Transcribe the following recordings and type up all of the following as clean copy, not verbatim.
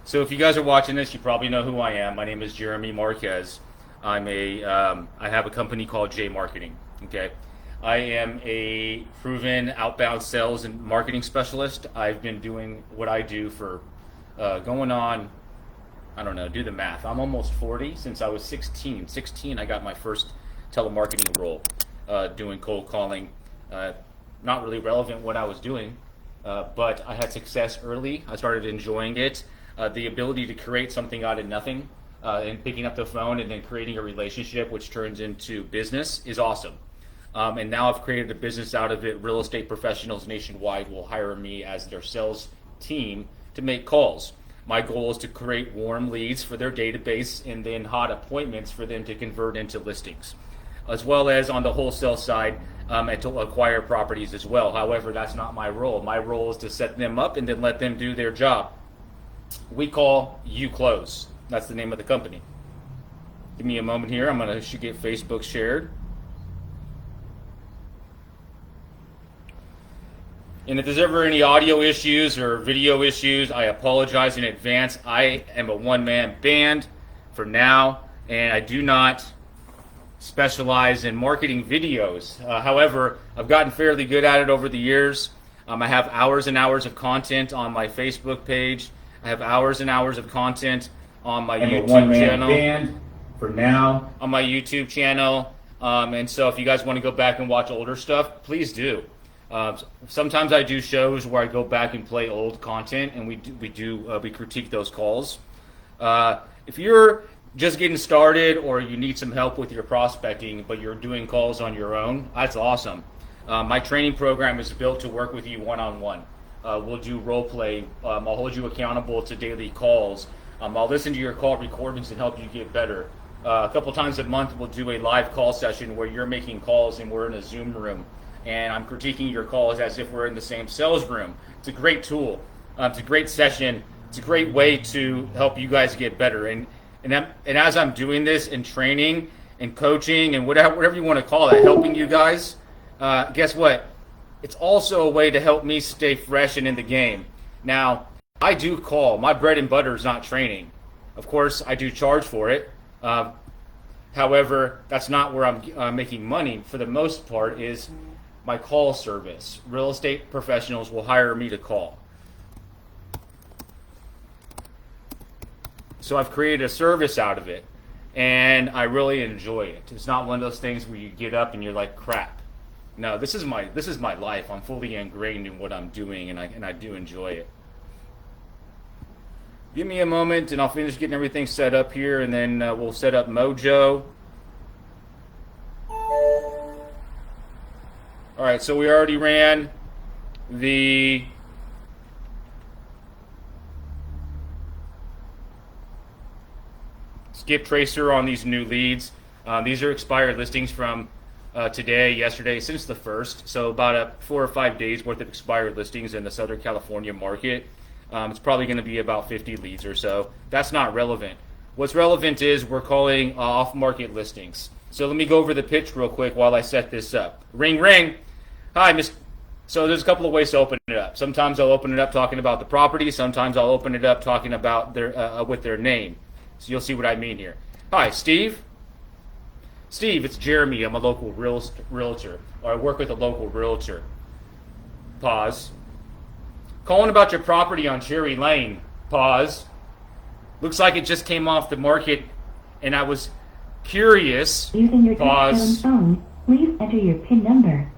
So if you guys are watching this, you probably know who I am. My name is Jeremy Marquez. I have a company called J Marqeting. Okay, I am a proven outbound sales and marketing specialist. I've been doing what I do for going on, I don't know, do the math. I'm almost 40. Since I was 16. 16, I got my first telemarketing role, doing cold calling. Not really relevant what I was doing, but I had success early. I started enjoying it. The ability to create something out of nothing, and picking up the phone and then creating a relationship which turns into business is awesome. And now I've created a business out of it. Real estate professionals nationwide will hire me as their sales team to make calls. My goal is to create warm leads for their database and then hot appointments for them to convert into listings, as well as on the wholesale side, and to acquire properties as well. However, that's not my role. My role is to set them up and then let them do their job. We call, you close. That's the name of the company. Give me a moment here. I'm going to get Facebook shared. And if there's ever any audio issues or video issues, I apologize in advance. I am a one-man band for now, and I do not specialize in marketing videos. However, I've gotten fairly good at it over the years. I have hours and hours of content on my Facebook page. I have hours and hours of content on my YouTube channel. Band for now. On my YouTube channel. And so if you guys want to go back and watch older stuff, please do. Sometimes I do shows where I go back and play old content, and we critique those calls. If you're just getting started or you need some help with your prospecting, but you're doing calls on your own, that's awesome. My training program is built to work with you one-on-one. We'll do role play. I'll hold you accountable to daily calls. I'll listen to your call recordings and help you get better. A couple times a month, we'll do a live call session where you're making calls and we're in a Zoom room, and I'm critiquing your calls as if we're in the same sales room. It's a great tool. It's a great session. It's a great way to help you guys get better. And as I'm doing this and training and coaching and whatever you want to call it, helping you guys, guess what? It's also a way to help me stay fresh and in the game. Now, I do call. My bread and butter is not training. Of course, I do charge for it. However, that's not where I'm making money. For the most part, is my call service. Real estate professionals will hire me to call. So I've created a service out of it, and I really enjoy it. It's not one of those things where you get up and you're like, crap. No, this is my life. I'm fully ingrained in what I'm doing, and I do enjoy it. Give me a moment, and I'll finish getting everything set up here, and then we'll set up Mojo. All right, so we already ran the skip tracer on these new leads. These are expired listings from today, yesterday, since the 1st. So about 4 or 5 days worth of expired listings in the Southern California market. It's probably going to be about 50 leads or so. That's not relevant. What's relevant is we're calling off-market listings. So let me go over the pitch real quick while I set this up. Ring, ring. Hi, Miss. So there's a couple of ways to open it up. Sometimes I'll open it up talking about the property. Sometimes I'll open it up talking about with their name. So you'll see what I mean here. Hi, Steve. Steve, it's Jeremy. I'm a local realtor, or I work with a local realtor. Pause. Calling about your property on Cherry Lane. Pause. Looks like it just came off the market, and I was curious. Using your Pause. phone, please enter your PIN number.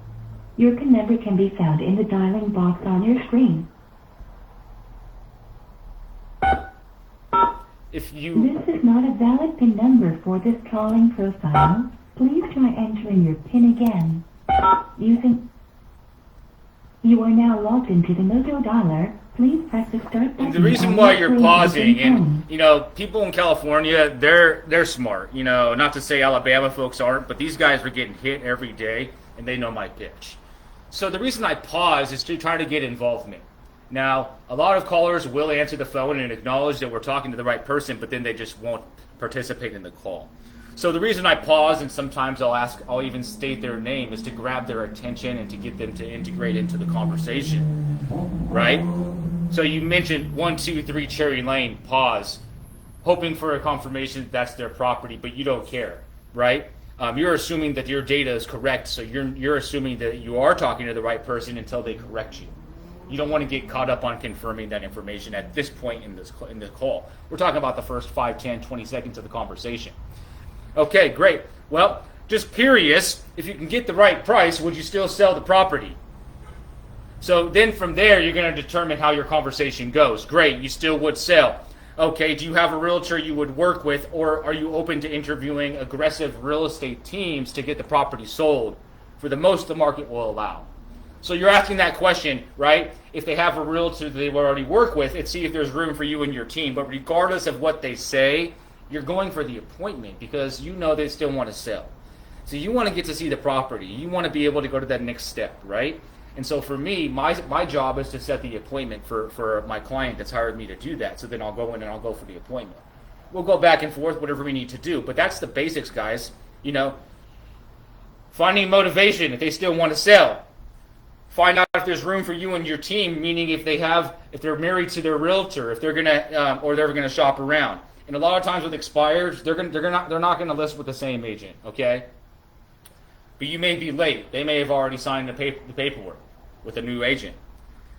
Your PIN number can be found in the dialing box on your screen. If you... This is not a valid PIN number for this calling profile. Please try entering your PIN again. You are now logged into the Mojo dialer. Please press the start button. The reason why you're pausing, and people in California, they're smart. Not to say Alabama folks aren't, but these guys are getting hit every day, and they know my pitch. So the reason I pause is to try to get involvement. Now, a lot of callers will answer the phone and acknowledge that we're talking to the right person, but then they just won't participate in the call. So the reason I pause, and sometimes I'll even state their name, is to grab their attention and to get them to integrate into the conversation, right? So you mentioned 123 Cherry Lane, pause, hoping for a confirmation that that's their property, but you don't care, right? You're assuming that your data is correct, so you're assuming that you are talking to the right person until they correct you. You don't want to get caught up on confirming that information at this point in this call. We're talking about the first 5, 10, 20 seconds of the conversation. Okay, great. Well, just curious, if you can get the right price, would you still sell the property? So then from there, you're going to determine how your conversation goes. Great, you still would sell. Okay, do you have a realtor you would work with, or are you open to interviewing aggressive real estate teams to get the property sold for the most the market will allow? So you're asking that question, right? If they have a realtor they will already work with, and see if there's room for you and your team. But regardless of what they say, you're going for the appointment because you know they still want to sell. So you want to get to see the property. You want to be able to go to that next step, right? And so for me, my job is to set the appointment for my client that's hired me to do that. So then I'll go in and I'll go for the appointment. We'll go back and forth, whatever we need to do. But that's the basics, guys. You know, finding motivation if they still want to sell. Find out if there's room for you and your team, meaning if they're married to their realtor, if they're gonna shop around. And a lot of times with expireds, they're not gonna list with the same agent, okay? But you may be late. They may have already signed the paperwork with a new agent,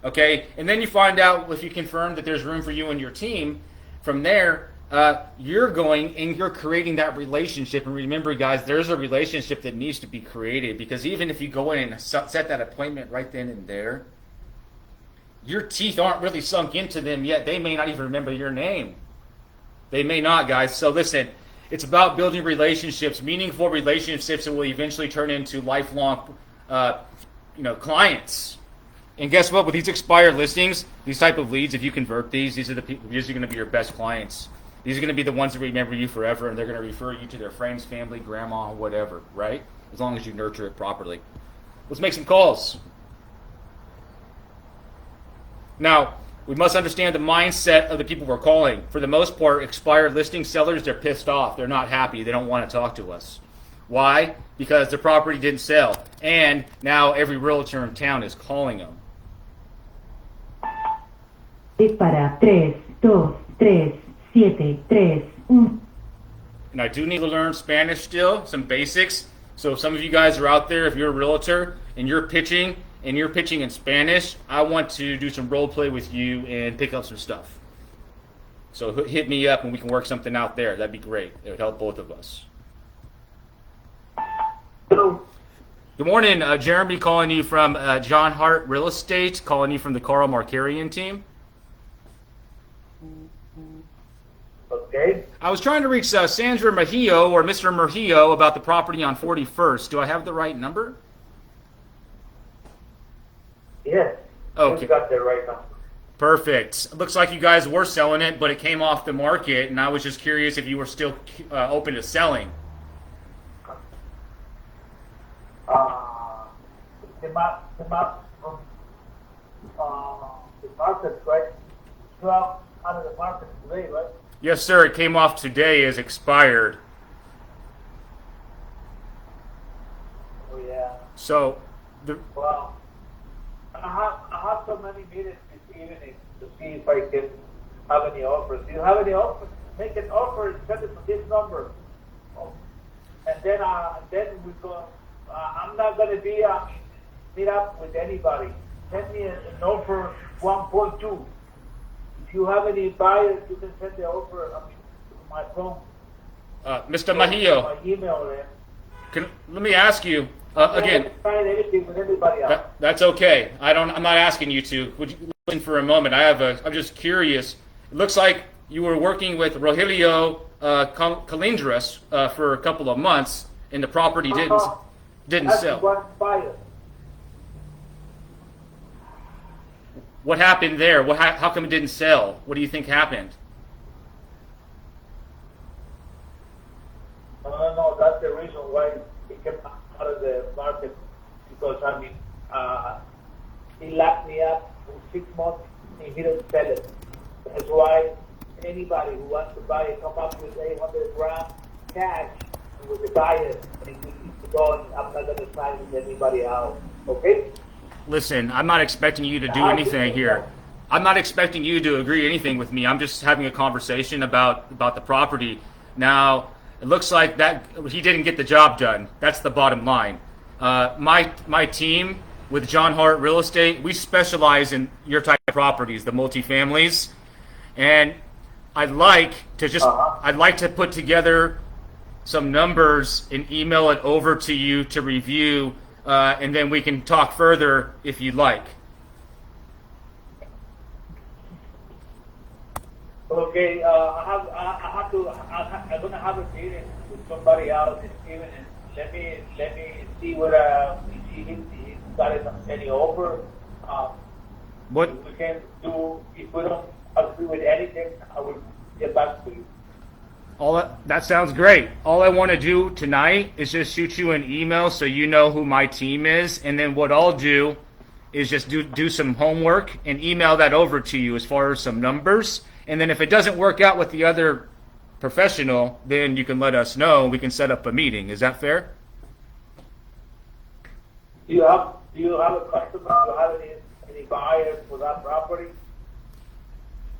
okay? And then you find out if you confirm that there's room for you and your team. From there, you're going and you're creating that relationship. And remember, guys, there's a relationship that needs to be created, because even if you go in and set that appointment right then and there, your teeth aren't really sunk into them yet. They may not even remember your name. They may not, guys. So listen, it's about building relationships, meaningful relationships that will eventually turn into lifelong, clients. And guess what? With these expired listings, these type of leads, if you convert these are the people. These are going to be your best clients. These are going to be the ones that remember you forever, and they're going to refer you to their friends, family, grandma, whatever, right? As long as you nurture it properly. Let's make some calls. Now, we must understand the mindset of the people we're calling. For the most part, expired listing sellers, they're pissed off. They're not happy. They don't want to talk to us. Why? Because the property didn't sell. And now every realtor in town is calling them. Dispara 3, 2, 3, 7, 3, 1. And I do need to learn Spanish still, some basics. So if some of you guys are out there, if you're a realtor and you're pitching in Spanish, I want to do some role play with you and pick up some stuff. So hit me up and we can work something out there. That'd be great. It would help both of us. Hello. Good morning, Jeremy calling you from John Hart Real Estate, calling you from the J Marqeting team. Okay. I was trying to reach Sandra Mejio or Mr. Mejio about the property on 41st. Do I have the right number? Yes. Okay. You got that right now. Perfect. Looks like you guys were selling it, but it came off the market, and I was just curious if you were still open to selling. The market, right? 12 out of the market today, right? Yes, sir. It came off today as expired. Oh, yeah. So, Well, I have so many meetings this evening to see if I can have any offers. Do you have any offers? Make an offer and send it to this number. Oh. And then we go. I'm not going to meet up with anybody. Send me an offer 1.2. If you have any buyers, you can send the offer to my phone. Mr. Mejio, My email there. let me ask you I again. haven't signed anything with anybody else. That's okay. I'm not asking you to. Would you listen for a moment? I'm just curious. It looks like you were working with Rogelio Calindras for a couple of months, and the property didn't That's sell. one buyer. What happened there? How come it didn't sell? What do you think happened? No, that's the reason why it came out of the market, because he locked me up for 6 months and he didn't sell it. That's why anybody who wants to buy it come up with 800 grand cash with the buyer and we keep going. I'm not going to sign with anybody else. Okay? Listen, I'm not expecting you to do anything here. I'm not expecting you to agree anything with me. I'm just having a conversation about the property. Now, it looks like that he didn't get the job done. That's the bottom line. My team with John Hart Real Estate, we specialize in your type of properties, the multifamilies, and I'd like to put together some numbers and email it over to you to review, and then we can talk further if you'd like. Okay, I'm gonna have a meeting with somebody else this evening. Let me see what if he's got any offer. What? If we can do, if we don't agree with anything, I will get back to you. That sounds great. All I want to do tonight is just shoot you an email so you know who my team is, and then what I'll do is just do some homework and email that over to you as far as some numbers. And then if it doesn't work out with the other professional, then you can let us know. We can set up a meeting. Is that fair? Do you have a customer? Do you have any buyers for that property?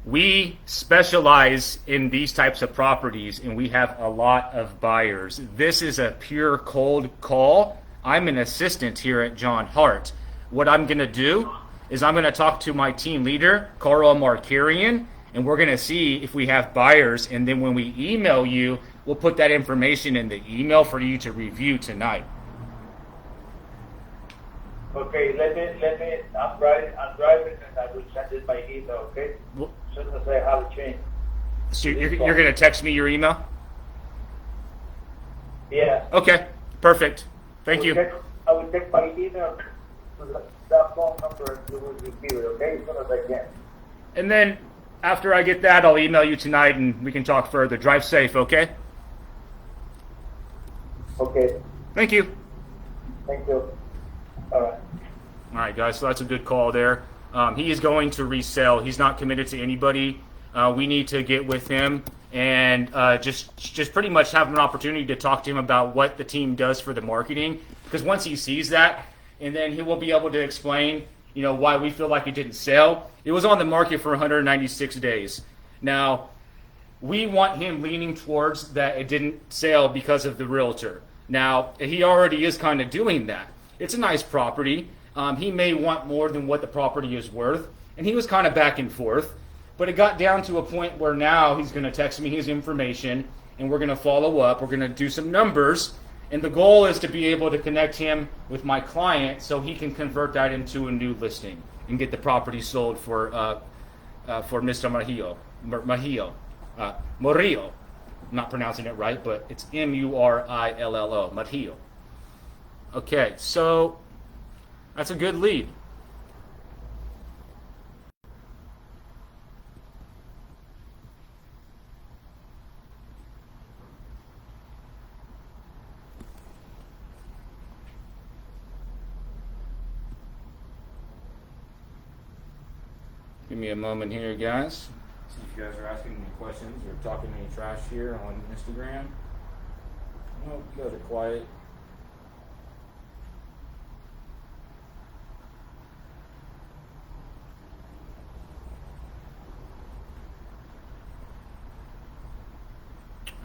We specialize in these types of properties, and we have a lot of buyers. This is a pure cold call. I'm an assistant here at John Hart. What I'm going to do is I'm going to talk to my team leader, J Marqeting, and we're going to see if we have buyers. And then when we email you, we'll put that information in the email for you to review tonight. Okay, let me, I'm driving and I will send it by email, okay? As soon as I have a change. So you're going to text me your email? Yeah. Okay, perfect. Thank you. I will check my email to that phone number and you will receive it, okay? As soon as I can. And then after I get that, I'll email you tonight and we can talk further. Drive safe, okay? Okay. Thank you. Thank you. All right. All right, guys, so that's a good call there. He is going to resell. He's not committed to anybody. We need to get with him and just pretty much have an opportunity to talk to him about what the team does for the marketing. Because once he sees that, and then he will be able to explain, why we feel like it didn't sell. It was on the market for 196 days. Now, we want him leaning towards that it didn't sell because of the realtor. Now, he already is kind of doing that. It's a nice property. He may want more than what the property is worth. And he was kind of back and forth. But it got down to a point where now he's going to text me his information and we're going to follow up. We're going to do some numbers. And the goal is to be able to connect him with my client so he can convert that into a new listing and get the property sold for Mr. Murillo. I'm not pronouncing it right, but it's Murillo, Murillo. Okay, so that's a good lead. Give me a moment here, guys. See if you guys are asking any questions or talking any trash here on Instagram. Oh, you guys are quiet.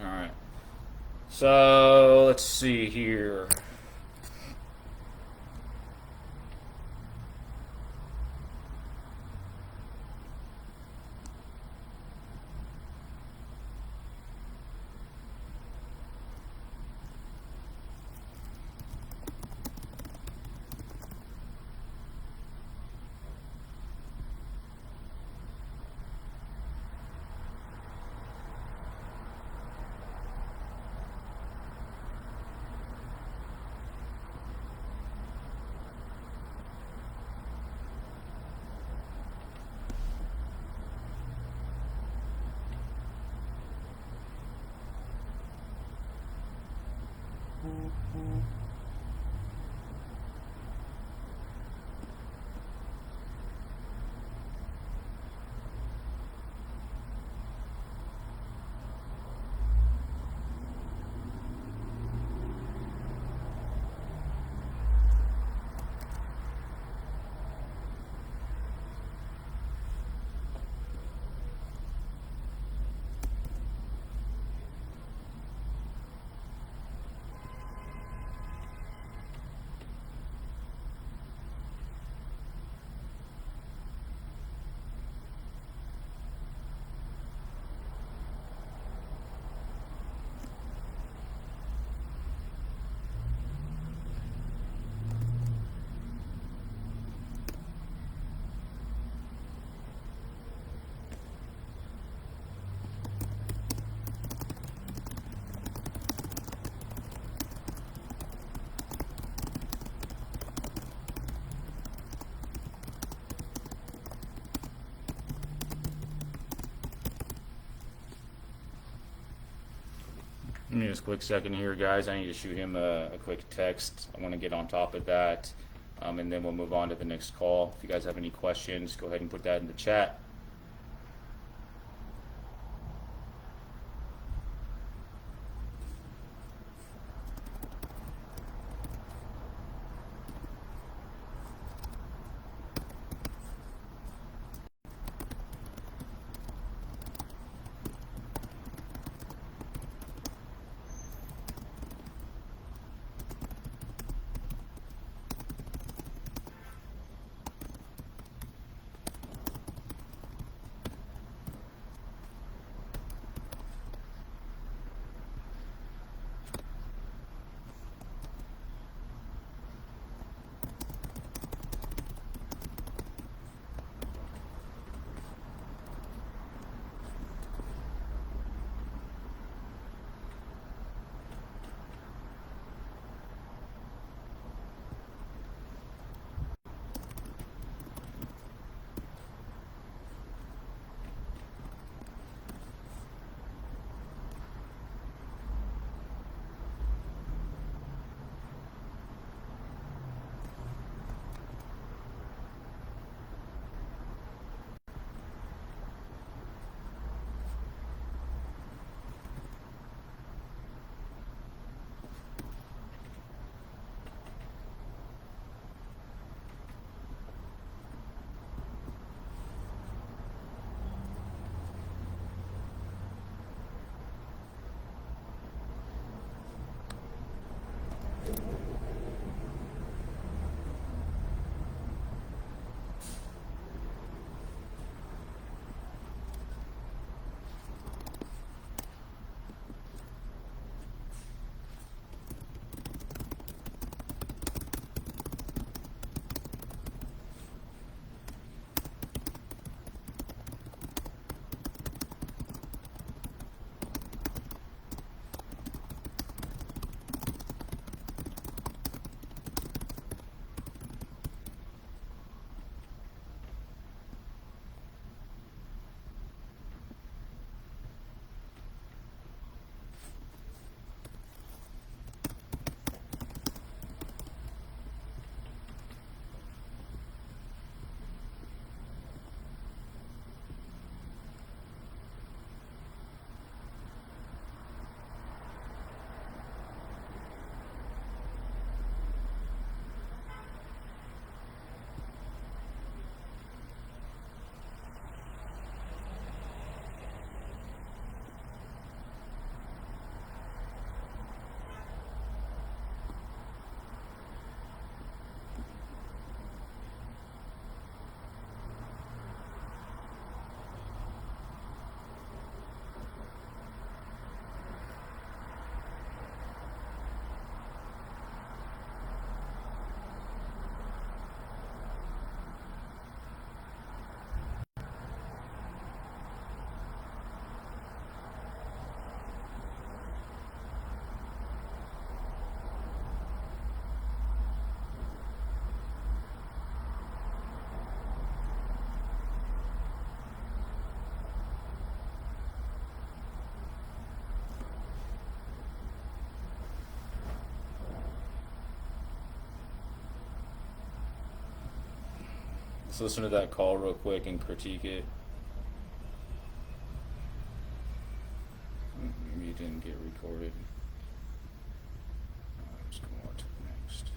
All right. So let's see here. Give me just a quick second here, guys. I need to shoot him a quick text. I want to get on top of that, and then we'll move on to the next call. If you guys have any questions, go ahead and put that in the chat. Let's listen to that call real quick and critique it. Maybe it didn't get recorded. Let's go on to the next.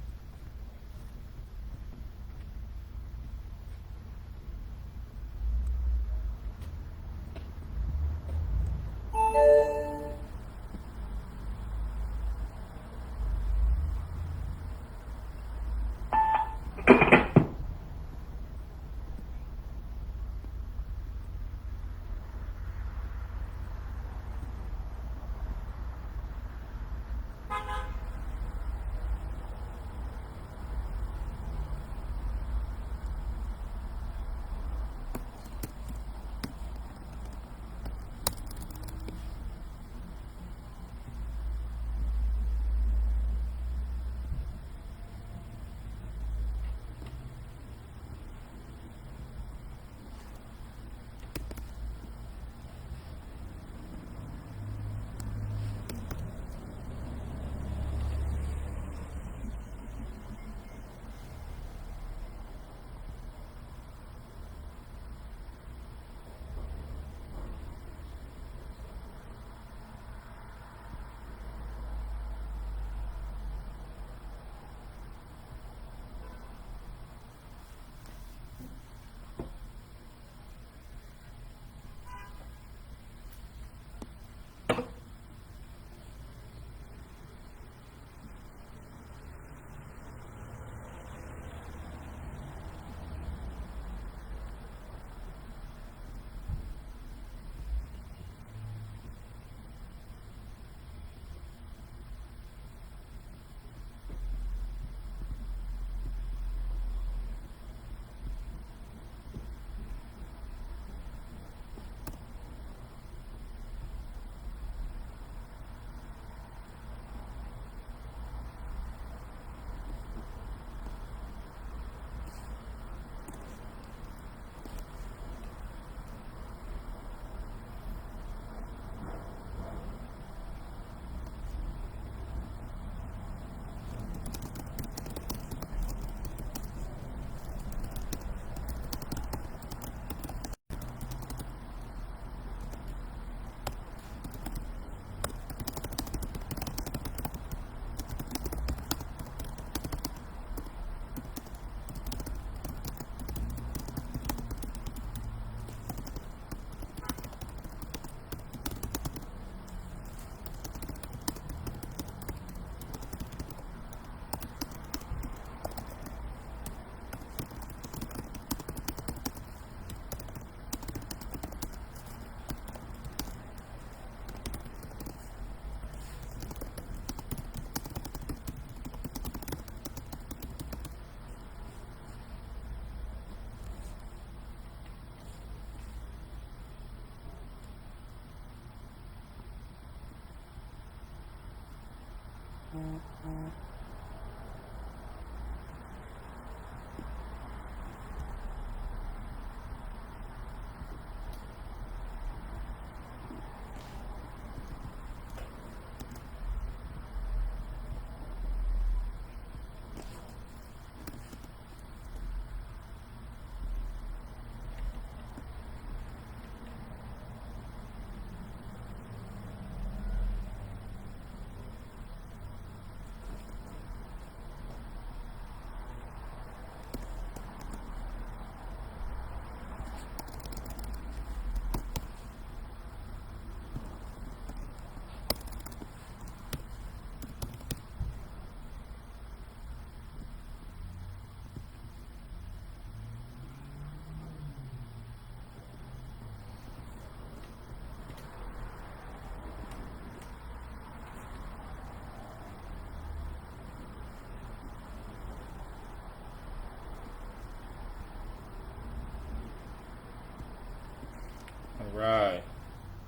right.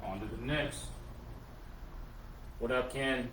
On to the next. What up, Ken?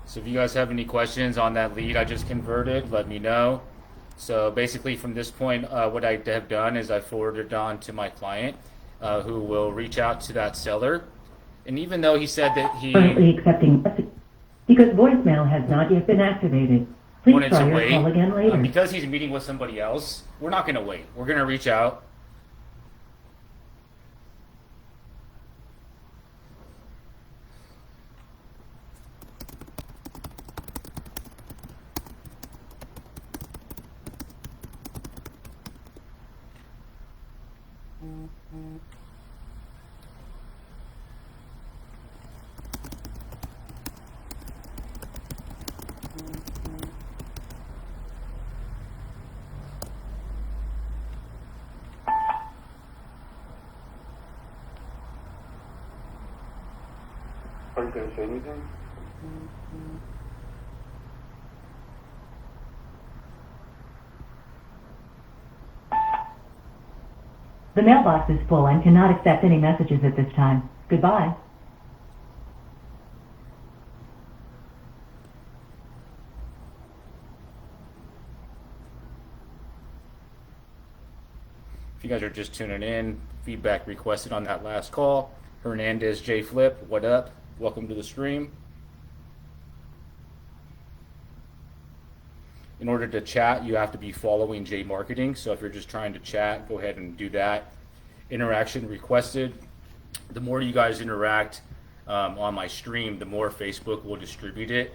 So if you guys have any questions on that lead I just converted, let me know. So basically from this point, what I have done is I forwarded it on to my client who will reach out to that seller. And even though he said that he Currently accepting because voicemail has not yet been activated. Please wanted try to your wait, call again later. because he's meeting with somebody else, we're not going to wait. We're going to reach out. Are you going to say anything? The mailbox is full and cannot accept any messages at this time. Goodbye. If you guys are just tuning in, feedback requested on that last call. Hernandez J Flip, what up? Welcome to the stream. In order to chat, you have to be following J Marqeting. So if you're just trying to chat, go ahead and do that. Interaction requested. The more you guys interact on my stream, the more Facebook will distribute it.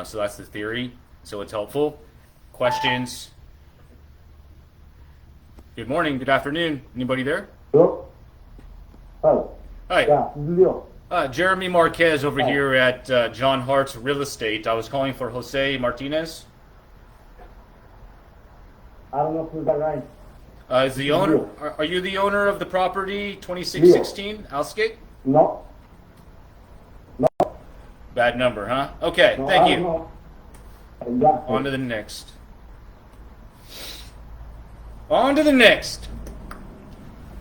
So that's the theory. So it's helpful. Questions? Good morning. Good afternoon. Anybody there? Hello? Hi. Hi. Yeah, this is Leo. Jeremy Marquez over here at John Hart's Real Estate. I was calling for Jose Martinez. I don't know who's that right. Is the owner? Are you the owner of the property 2616 Alsgate? No. Bad number, huh? Okay, No, thank I you. don't know. Yeah. On to the next. On to the next.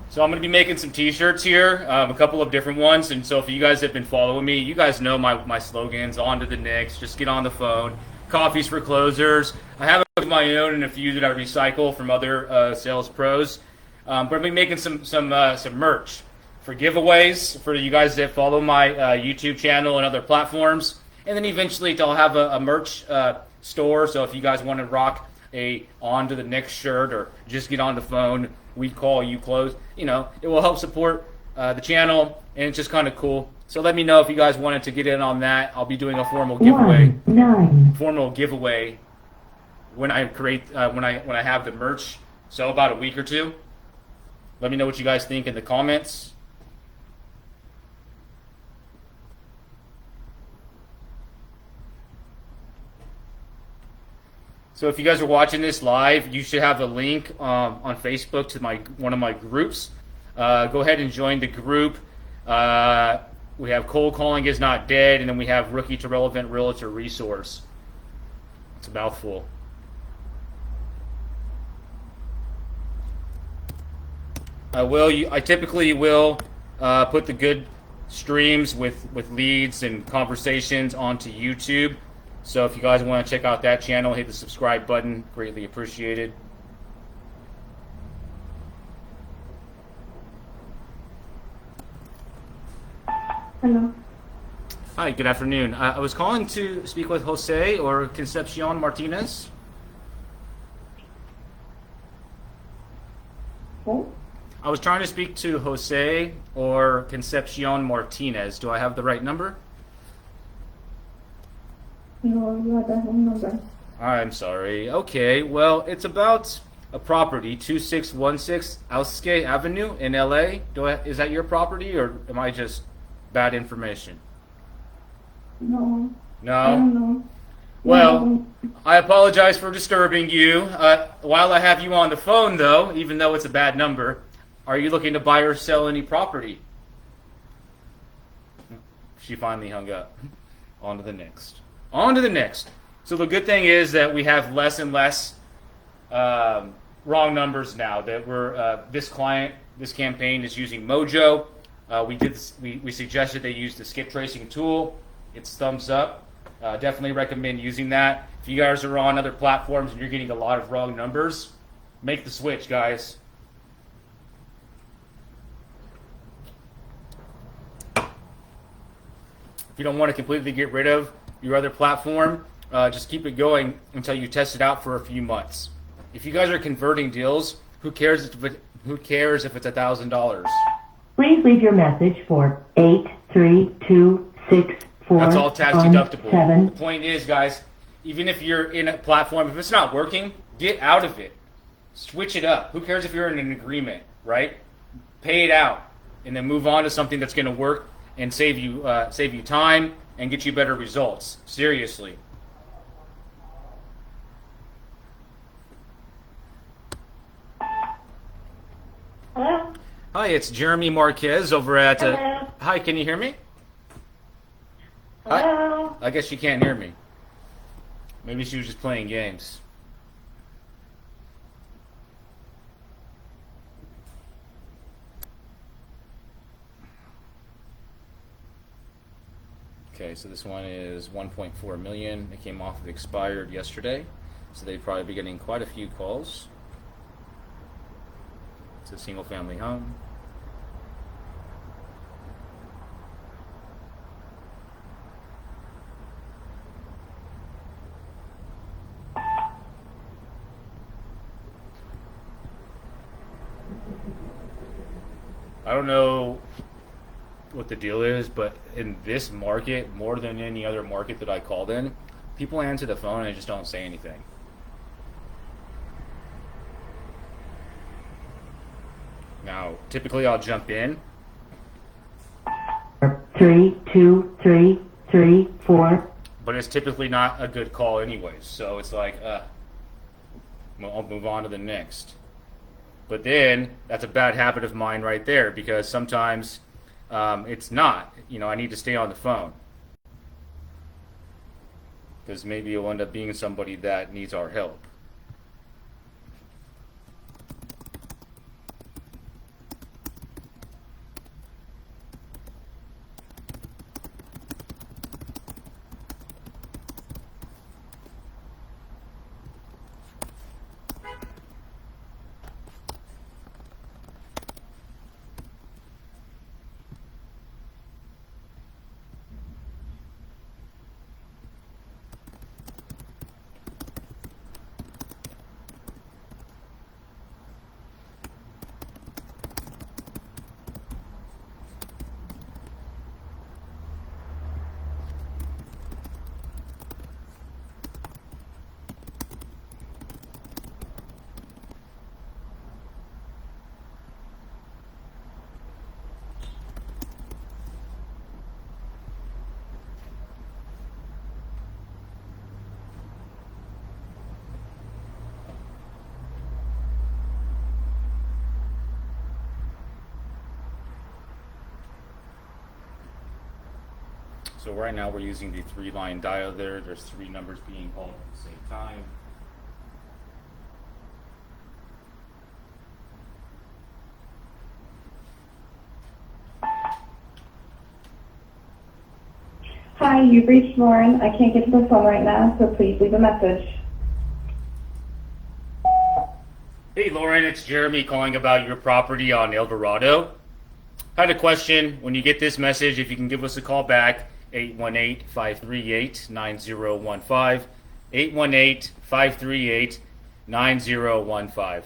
So I'm going to be making some t-shirts here, a couple of different ones. And so if you guys have been following me, you guys know my slogans, on to the next, just get on the phone. Coffees for closers. I have of my own and a few that I recycle from other sales pros. But I'm going to be making some merch for giveaways for you guys that follow my YouTube channel and other platforms. And then eventually I'll have a merch store. So if you guys want to rock a on to the next shirt or just get on the phone, we call, you close. You know, it will help support the channel, and it's just kind of cool. So let me know if you guys wanted to get in on that. I'll be doing a formal giveaway. 9. Formal giveaway when I create when I have the merch. So about a week or two. Let me know what you guys think in the comments. So if you guys are watching this live, you should have a link on Facebook to one of my groups. Go ahead and join the group. We have Cold Calling is Not Dead, and then we have Rookie to Relevant Realtor Resource. It's a mouthful. I typically will put the good streams with leads and conversations onto YouTube. So if you guys want to check out that channel, hit the subscribe button. Greatly appreciated. Hello. Hi, good afternoon. I was calling to speak with Jose or Concepcion Martinez. Who? I was trying to speak to Jose or Concepcion Martinez. Do I have the right number? No, you have the wrong number. I'm sorry. Okay, well, it's about a property, 2616 Alsque Avenue in LA. Is that your property, or am I just bad information? No. No? I don't know. Well, I apologize for disturbing you. While I have you on the phone, though, even though it's a bad number, are you looking to buy or sell any property? She finally hung up. On to the next. On to the next. So the good thing is that we have less and less wrong numbers now. That this campaign is using Mojo. We suggested they use the skip tracing tool. It's thumbs up. Definitely recommend using that. If you guys are on other platforms and you're getting a lot of wrong numbers, make the switch, guys. If you don't want to completely get rid of your other platform, just keep it going until you test it out for a few months. If you guys are converting deals, who cares if it's $1,000? Please leave your message for 83264. That's all tax deductible. The point is, guys, even if you're in a platform, if it's not working, get out of it. Switch it up. Who cares if you're in an agreement, right? Pay it out, and then move on to something that's going to work and save you time and get you better results. Seriously. Hello? Hi, it's Jeremy Marquez over at... Hello? Hi, can you hear me? Hello? I guess you can't hear me. Maybe she was just playing games. Okay, so this one is 1.4 million. It came off of expired yesterday, so they'd probably be getting quite a few calls. It's a single family home. I don't know what the deal is, but in this market, more than any other market that I called in, people answer the phone and they just don't say anything. Now, typically I'll jump in. 32334. But it's typically not a good call anyways. So it's like, I'll move on to the next. But then, that's a bad habit of mine right there, because sometimes it's not. I need to stay on the phone. Because maybe you'll end up being somebody that needs our help. So right now we're using the 3-line dial there. There's 3 numbers being called at the same time. Hi, you've reached Lauren. I can't get to the phone right now, so please leave a message. Hey Lauren, it's Jeremy calling about your property on El Dorado. I had a question. When you get this message, if you can give us a call back, 818-538-9015, 818-538-9015.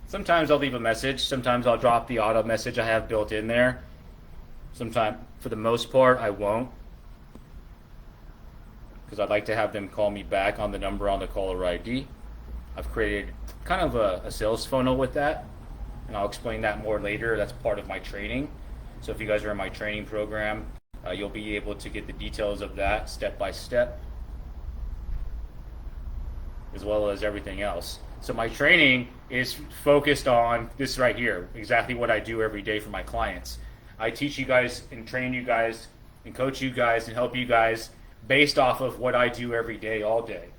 Sometimes I'll leave a message. Sometimes I'll drop the auto message I have built in there. Sometimes, for the most part, I won't, because I'd like to have them call me back on the number on the caller ID. I've created kind of a sales funnel with that, and I'll explain that more later. That's part of my training. So if you guys are in my training program, you'll be able to get the details of that step by step, as well as everything else. So my training is focused on this right here, exactly what I do every day for my clients. I teach you guys and train you guys and coach you guys and help you guys based off of what I do every day, all day.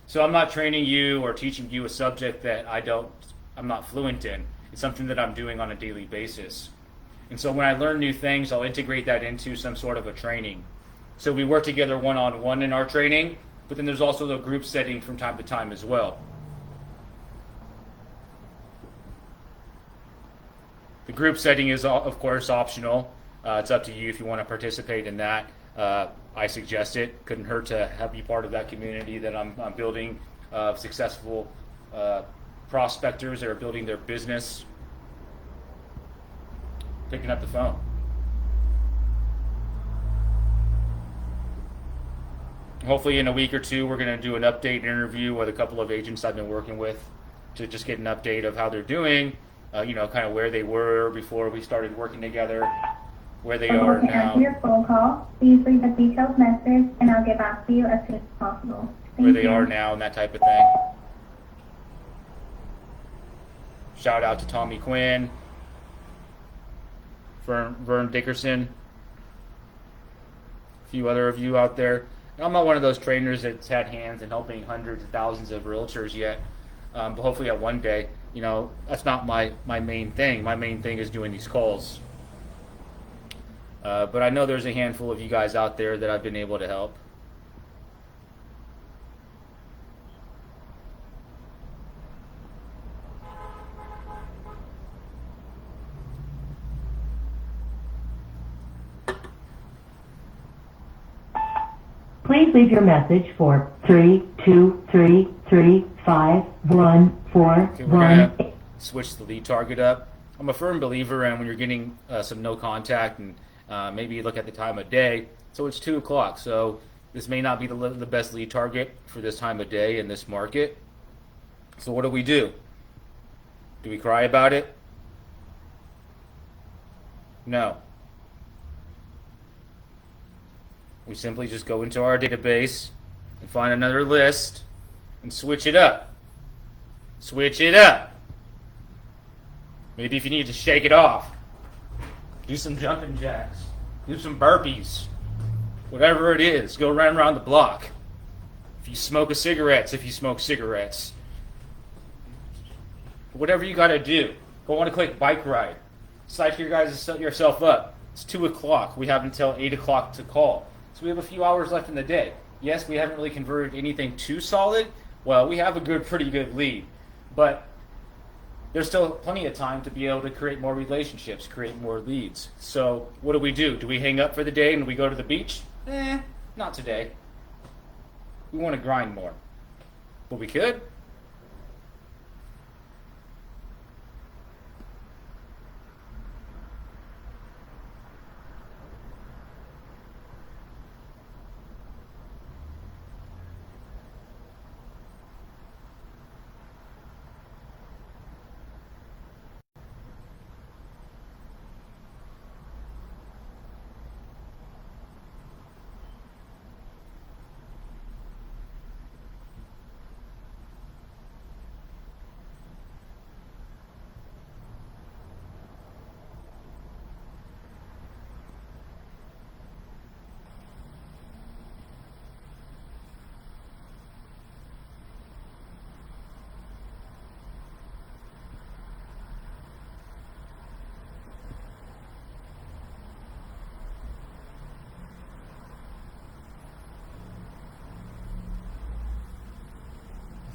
So I'm not training you or teaching you a subject that I'm not fluent in. It's something that I'm doing on a daily basis. And so when I learn new things, I'll integrate that into some sort of a training. So we work together one-on-one in our training, but then there's also the group setting from time to time as well. The group setting is, of course, optional. It's up to you if you want to participate in that. I suggest it. Couldn't hurt to have you part of that community that I'm building of successful prospectors that are building their business. Picking up the phone. Hopefully in a week or two, we're going to do an update interview with a couple of agents I've been working with to just get an update of how they're doing, kind of where they were before we started working together, where they are To now. answer your phone call, please leave a detailed message, and I'll get back to you as soon as possible. Where they are now and that type of thing. Shout out to Tommy Quinn, Vern Dickerson, a few other of you out there. And I'm not one of those trainers that's had hands in helping hundreds of thousands of realtors yet, but hopefully at one day, that's not my main thing. My main thing is doing these calls. But I know there's a handful of you guys out there that I've been able to help. Please leave your message for 3233514. Okay, we're going to switch the lead target up. I'm a firm believer in when you're getting some no contact and maybe you look at the time of day. So it's 2 o'clock. So this may not be the best lead target for this time of day in this market. So what do? Do we cry about it? No. We simply just go into our database and find another list and switch it up. Switch it up. Maybe if you need to shake it off, do some jumping jacks, do some burpees, whatever it is, go around the block. If you smoke cigarettes, whatever you got to do, go on a quick bike ride. Psych yourself up. It's 2 o'clock. We have until 8 o'clock to call. So we have a few hours left in the day. Yes, we haven't really converted anything too solid. Well, we have a pretty good lead. But there's still plenty of time to be able to create more relationships, create more leads. So what do? Do we hang up for the day and we go to the beach? Not today. We want to grind more. But we could.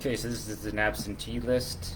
Okay, so this is an absentee list.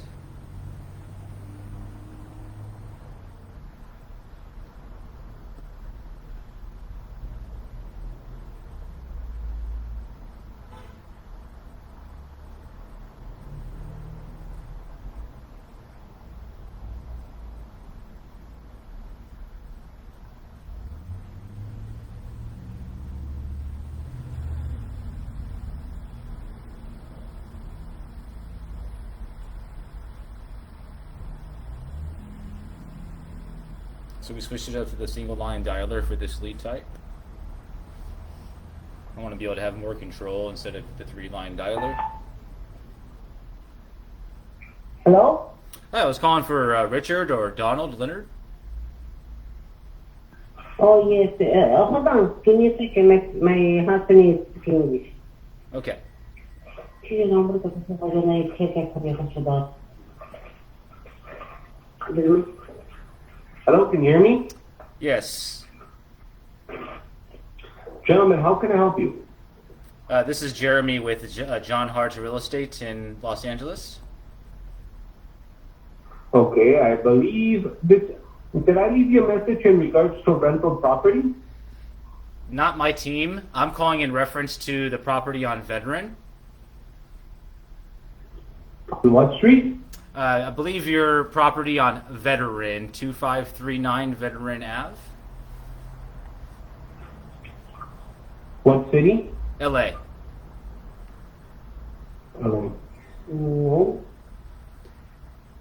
So we switched it up to the single line dialer for this lead type. I want to be able to have more control instead of the 3-line dialer. Hello? Hi, I was calling for Richard or Donald Leonard. Oh, yes. Hold on. Give me a second. My husband is speaking English. Okay. Hello, can you hear me? Yes. Gentlemen, how can I help you? This is Jeremy with John Hart Real Estate in Los Angeles. Okay, I believe did I leave you a message in regards to rental property? Not my team. I'm calling in reference to the property on Veteran. On what street? I believe your property on Veteran, 2539 Veteran Ave, What city? LA. No.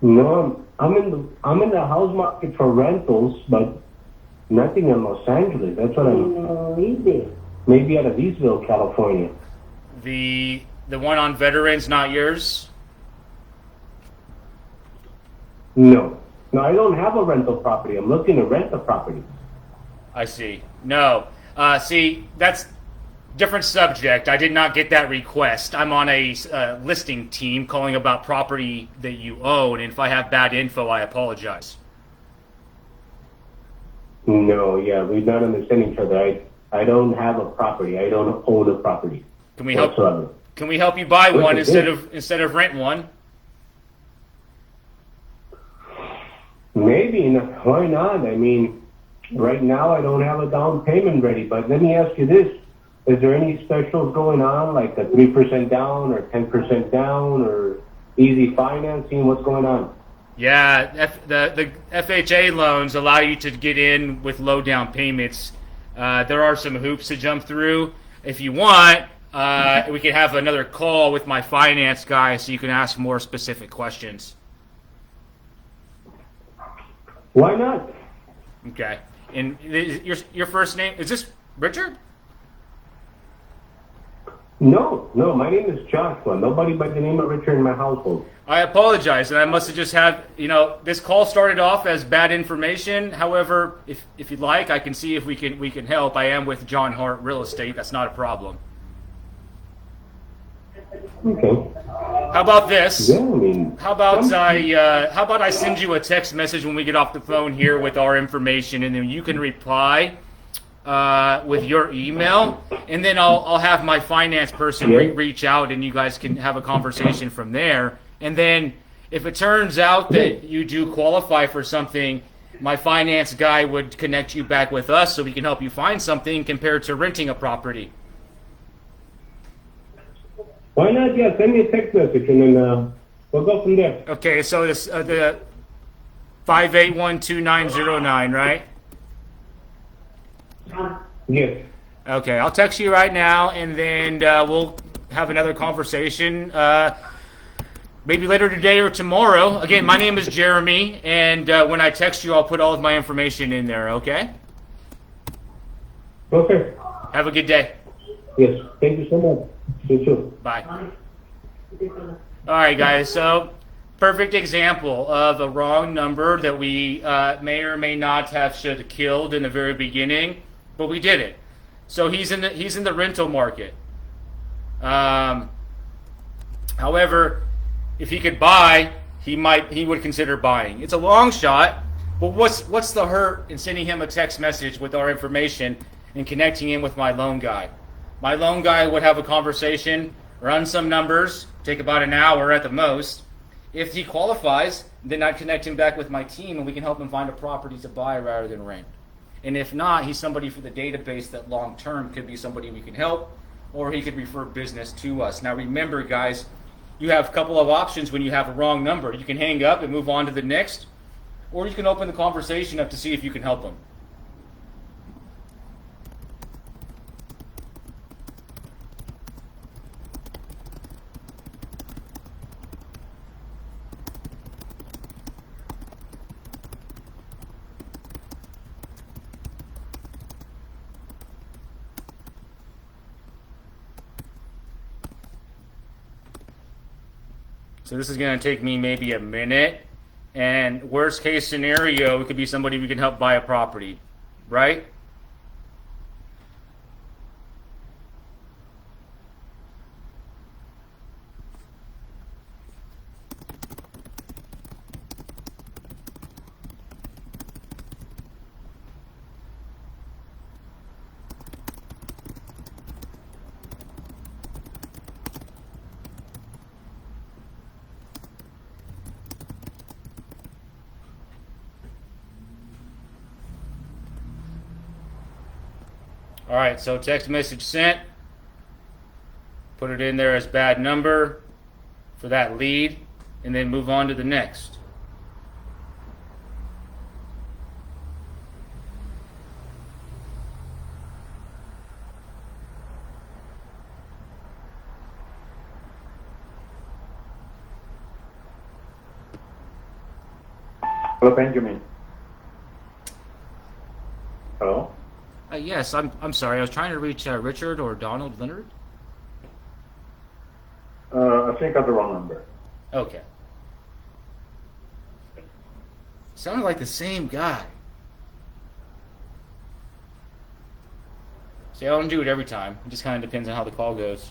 No, I'm in the house market for rentals, but nothing in Los Angeles. That's what I'm. Maybe out of Eastville, California. The one on Veteran's not yours? No, I don't have a rental property. I'm looking to rent a property. I see. No. See, that's different subject. I did not get that request. I'm on a listing team calling about property that you own, and if I have bad info, I apologize. No, yeah, we don't understand each other. I don't have a property. I don't own a property. Can we help? Whatsoever. Can we help you buy What one is instead of rent one? Maybe. Why not? I mean, right now I don't have a down payment ready, but let me ask you this. Is there any specials going on, like a 3% down or 10% down or easy financing? What's going on? Yeah, the FHA loans allow you to get in with low down payments. There are some hoops to jump through. If you want, we could have another call with my finance guy so you can ask more specific questions. Why not? Okay. And your first name, is this Richard? No, my name is Joshua. Nobody by the name of Richard in my household. I apologize, and I must have just had, this call started off as bad information. However, if you'd like, I can see if we can help. I am with John Hart Real Estate. That's not a problem. Okay. How about this? Yeah, I mean. How about I send you a text message when we get off the phone here with our information, and then you can reply with your email, and then I'll have my finance person reach out, and you guys can have a conversation from there. And then if it turns out that you do qualify for something, my finance guy would connect you back with us so we can help you find something compared to renting a property. Why not? Yeah, send me a text message and then we'll go from there. Okay, so this the 5812909, right? Yes. Okay, I'll text you right now, and then we'll have another conversation maybe later today or tomorrow. Again, my name is Jeremy, and when I text you, I'll put all of my information in there, okay? Okay. Have a good day. Yes. Thank you so much. You too. Bye. All right, guys, so perfect example of a wrong number that we may or may not have should have killed in the very beginning, but we did it. So he's in the rental market. However, if he could buy, he would consider buying. It's a long shot, but what's the hurt in sending him a text message with our information and connecting him with my loan guy? My loan guy would have a conversation run some numbers, take about an hour at the most. If he qualifies, then I'd connect him back with my team and we can help him find a property to buy rather than rent. And if not, he's somebody for the database that long term could be somebody we can help, or he could refer business to us. Now remember, guys, you have a couple of options when you have a wrong number. You can hang up and move on to the next, or you can open the conversation up to see if you can help them. So this is going to take me maybe a minute. And worst case scenario, it could be somebody we can help buy a property, right? All right, so text message sent. Put it in there as bad number for that lead, and then move on to the next. Hello, Benjamin. Hello? Yes, I'm sorry. I was trying to reach Richard or Donald Leonard. I think I got the wrong number. Okay. Sounded like the same guy. See, I don't do it every time. It just kind of depends on how the call goes.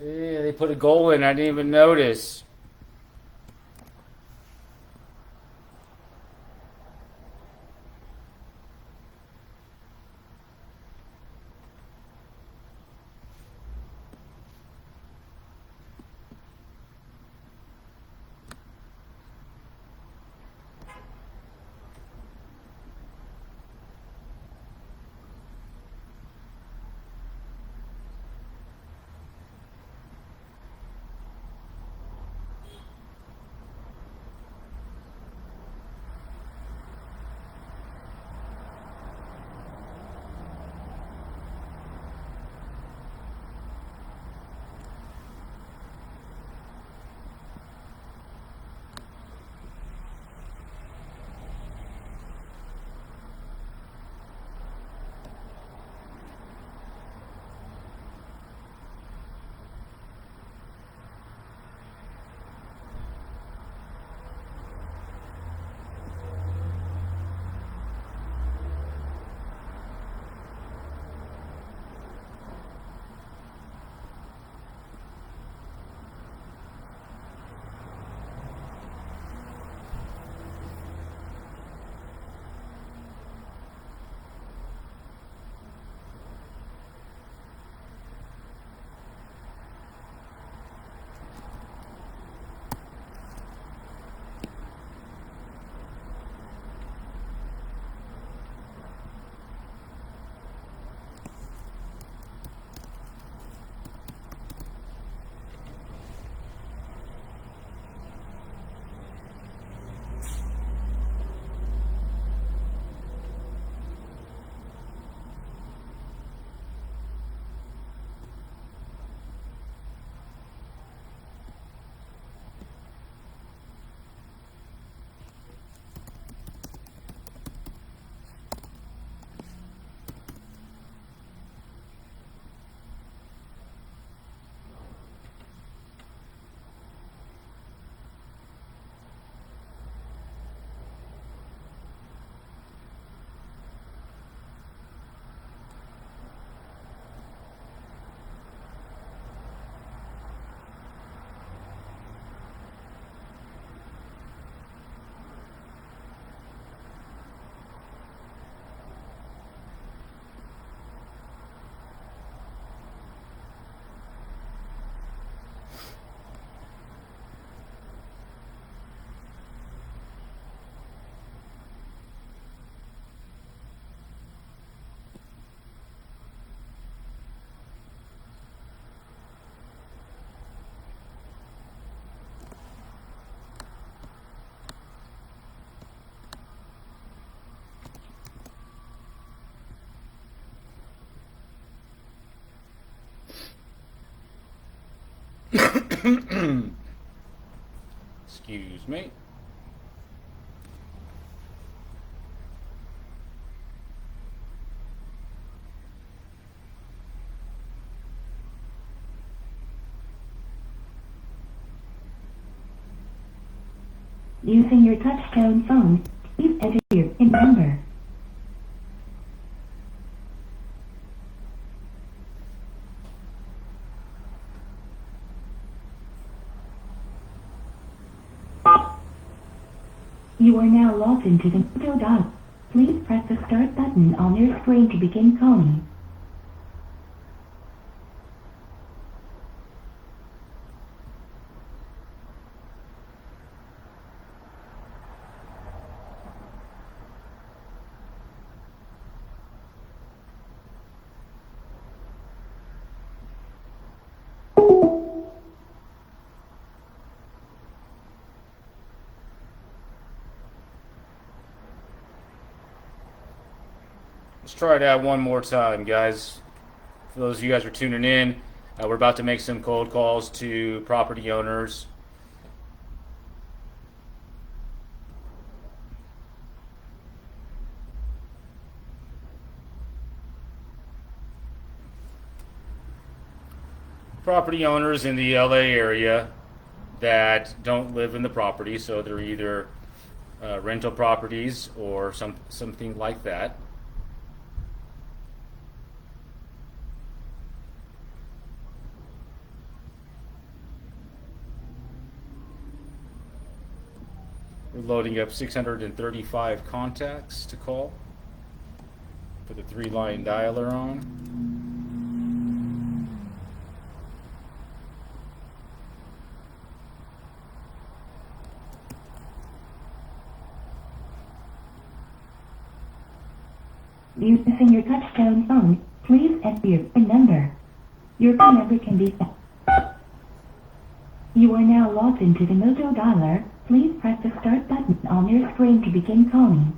Yeah, they put a goal in. I didn't even notice. Excuse me. Using your touchtone phone, please enter your PIN number. You are now logged into the Moto. Please press the start button on your screen to begin calling. Let's try that one more time, guys. For those of you guys who are tuning in, we're about to make some cold calls to property owners. Property owners in the LA area that don't live in the property, so they're either rental properties or something like that. We're loading up 635 contacts to call. Put the 3-line dialer on. Using your touchtone phone, please enter your PIN number. Your PIN number can be found. You are now logged into the Moto dialer. Please press the start button on your screen to begin calling.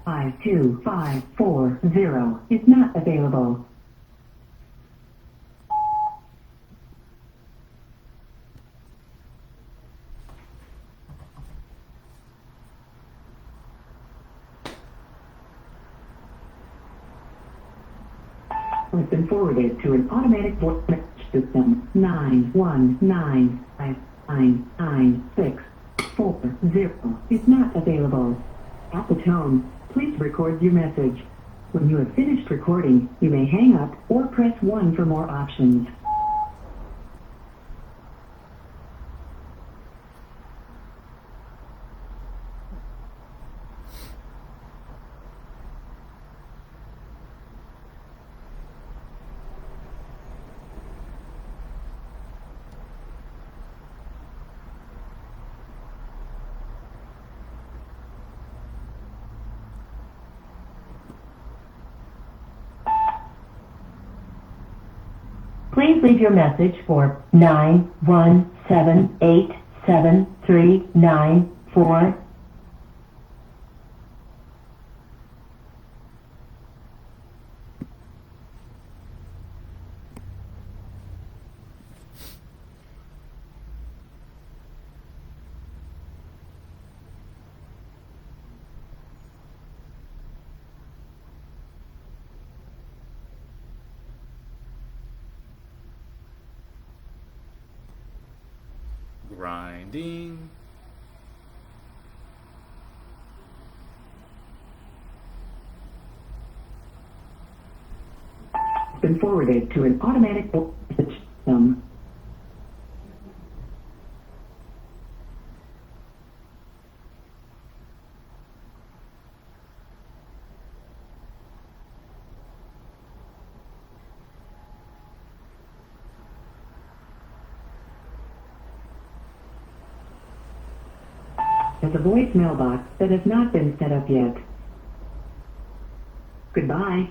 Five two five 540 is not available. Has been forwarded to an automatic voice message system. 919999640 is not available. At the tone, please record your message. When you have finished recording, you may hang up or press 1 for more options. Please leave your message for 917873994. Grinding. Been forwarded to an automatic voice message system. has a voicemail box that has not been set up yet. Goodbye.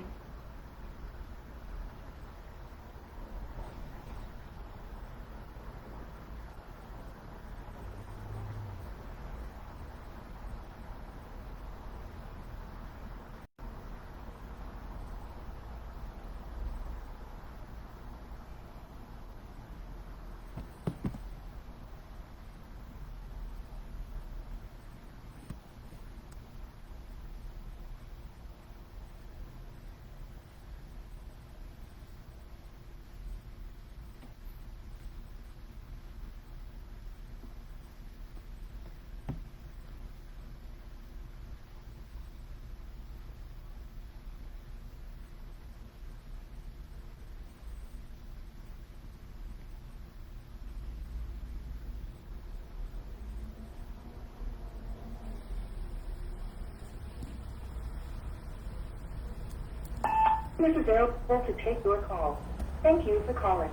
This is available to take your call. Thank you for calling.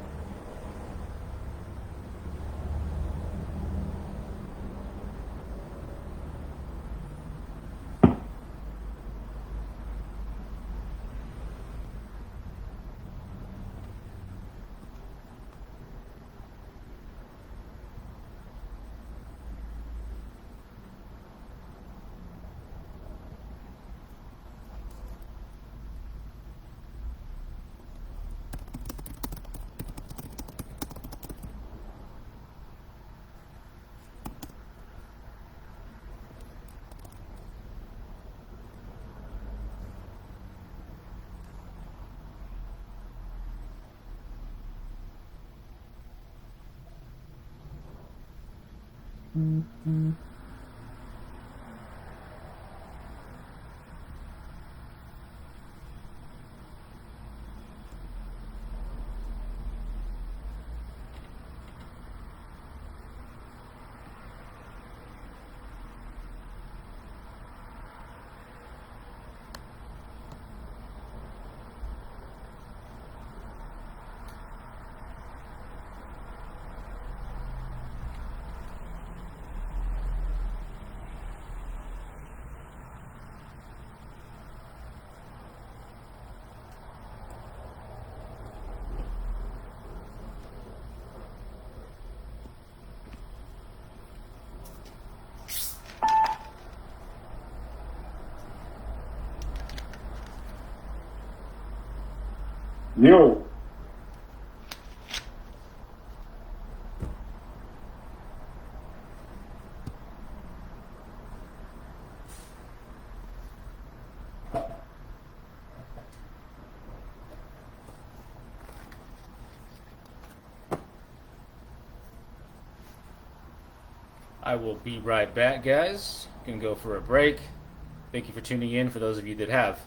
Yo. I will be right back, guys. Gonna go for a break. Thank you for tuning in, for those of you that have.